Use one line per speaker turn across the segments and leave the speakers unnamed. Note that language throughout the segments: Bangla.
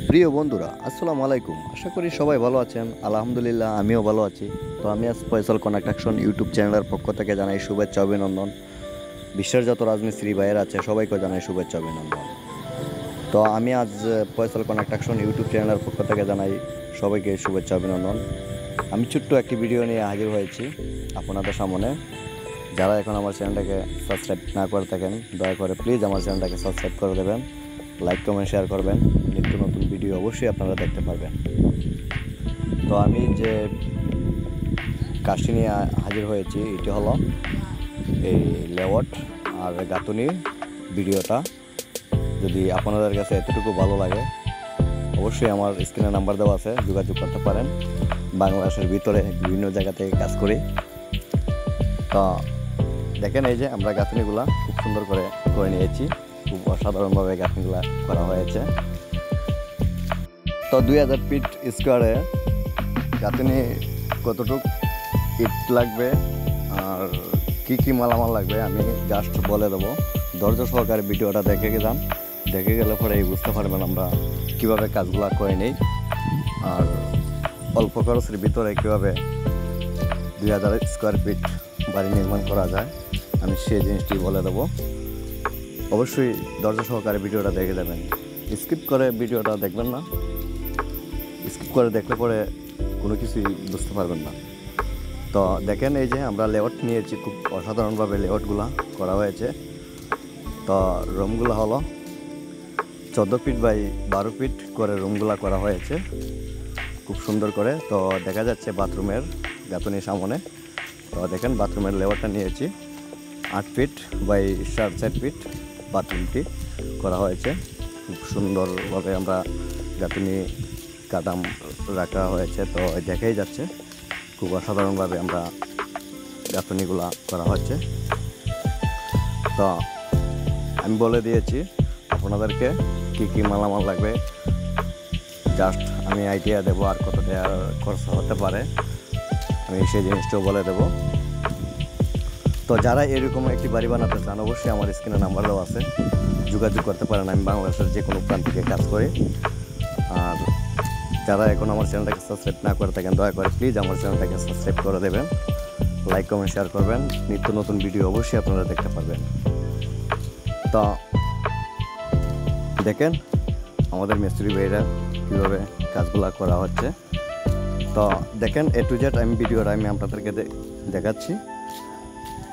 প্রিয় বন্ধুরা, আসসালামু আলাইকুম। আশা করি সবাই ভালো আছেন। আলহামদুলিল্লাহ, আমিও ভালো আছি। তো আমি আজ ফয়সাল কনস্ট্রাকশন ইউটিউব চ্যানেলের পক্ষ থেকে জানাই শুভেচ্ছা অভিনন্দন। বিশ্বের যত রাজমিস্ত্রি ভাইয়ের আছে সবাইকে জানাই শুভেচ্ছা অভিনন্দন। তো আমি আজ ফয়সাল কনস্ট্রাকশন ইউটিউব চ্যানেলের পক্ষ থেকে জানাই সবাইকে শুভেচ্ছা অভিনন্দন। আমি ছোট্ট একটি ভিডিও নিয়ে হাজির হয়েছি আপনাদের সামনে। যারা এখন আমার চ্যানেলটাকে সাবস্ক্রাইব না করে থাকেন, দয়া করে প্লিজ আমার চ্যানেলটাকে সাবস্ক্রাইব করে দেবেন, লাইক কমেন্ট শেয়ার করবেন। নিত্য নতুন ভিডিও অবশ্যই আপনারা দেখতে পারবেন। তো আমি যে কাজটি নিয়ে হাজির হয়েছি এটি হলো এই লেআউট আর গাঁথুনি ভিডিওটা। যদি আপনাদের কাছে এতটুকু ভালো লাগে অবশ্যই আমার স্ক্রিনে নাম্বার দেওয়া আছে, যোগাযোগ করতে পারেন। বাংলাদেশের ভিতরে বিভিন্ন জায়গা থেকে কাজ করি। তো দেখেন, এই যে আমরা গাঁথনিগুলা খুব সুন্দর করে নিয়েছি। খুব অসাধারণভাবে গাঁথনিগুলা করা হয়েছে। তো 2000 ফিট স্কোয়ারে গাঁথনি কতটুকু ইট লাগবে আর কি মালামাল লাগবে আমি জাস্ট বলে দেবো। ধৈর্য সহকারে ভিডিওটা দেখে গেলে পরেই বুঝতে পারবেন আমরা কীভাবে কাজগুলো করে নিই আর অল্প খরচের ভিতরে কীভাবে 2000 স্কোয়ার ফিট বাড়ি নির্মাণ করা যায় আমি সেই জিনিসটি বলে দেবো। অবশ্যই ধৈর্য সহকারে ভিডিওটা দেখে যাবেন, স্কিপ করে ভিডিওটা দেখবেন না। স্কিপ করে দেখলে পরে কোনো কিছুই বুঝতে পারবেন না। তো দেখেন, এই যে আমরা লেআউট নিয়েছি, খুব অসাধারণভাবে লেআউটগুলো করা হয়েছে। তো রুমগুলো হলো 14 ফিট বাই 12 ফিট করে রুমগুলো করা হয়েছে খুব সুন্দর করে। তো দেখা যাচ্ছে বাথরুমের গাঁথনির সামনে। তো দেখেন, বাথরুমের লেআউটটা নিয়েছি 8 ফিট বাই 4.5 ফিট বাথরুমটি করা হয়েছে। খুব সুন্দরভাবে আমরা গাঁথনি কাদাম রাখা হয়েছে। তো দেখাই যাচ্ছে খুব অসাধারণভাবে আমরা গাঁথনিগুলা করা হচ্ছে। তো আমি বলে দিয়েছি আপনাদেরকে কি মালামাল লাগবে, জাস্ট আমি আইডিয়া দেবো আর কত টাকা খরচ হতে পারে আমি সেই জিনিসটাও বলে দেবো। তো যারা এরকম একটি বাড়ি বানাতে চান অবশ্যই আমার স্ক্রিনে নাম্বার দেওয়া আছে, যোগাযোগ করতে পারেন। আমি বাংলাদেশের যে কোনো প্রান্ত থেকে কাজ করি। আর যারা এখন আমার চ্যানেলটাকে সাবস্ক্রাইব না করে থাকেন দয়া করে প্লিজ আমার চ্যানেলটাকে সাবস্ক্রাইব করে দেবেন, লাইক কমেন্ট শেয়ার করবেন। নিত্য নতুন ভিডিও অবশ্যই আপনারা দেখতে পারবেন। তো দেখেন আমাদের মিস্ত্রি ভাইরা কীভাবে কাজগুলো করা হচ্ছে। তো দেখেন, A to Z আমি ভিডিওটা আমি আপনাদেরকে দেখাচ্ছি।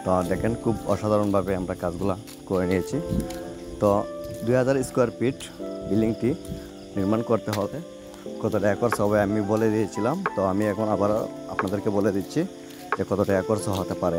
তো দেখেন, খুব অসাধারণভাবে আমরা কাজগুলো করে নিয়েছি। তো 2000 স্কোয়ার ফিট বিল্ডিংটি নির্মাণ করতে হলে কত টাকা খরচ হবে আমি বলে দিয়েছিলাম। তো আমি এখন আবার আপনাদেরকে বলে দিচ্ছি যে কত টাকা খরচ হতে পারে।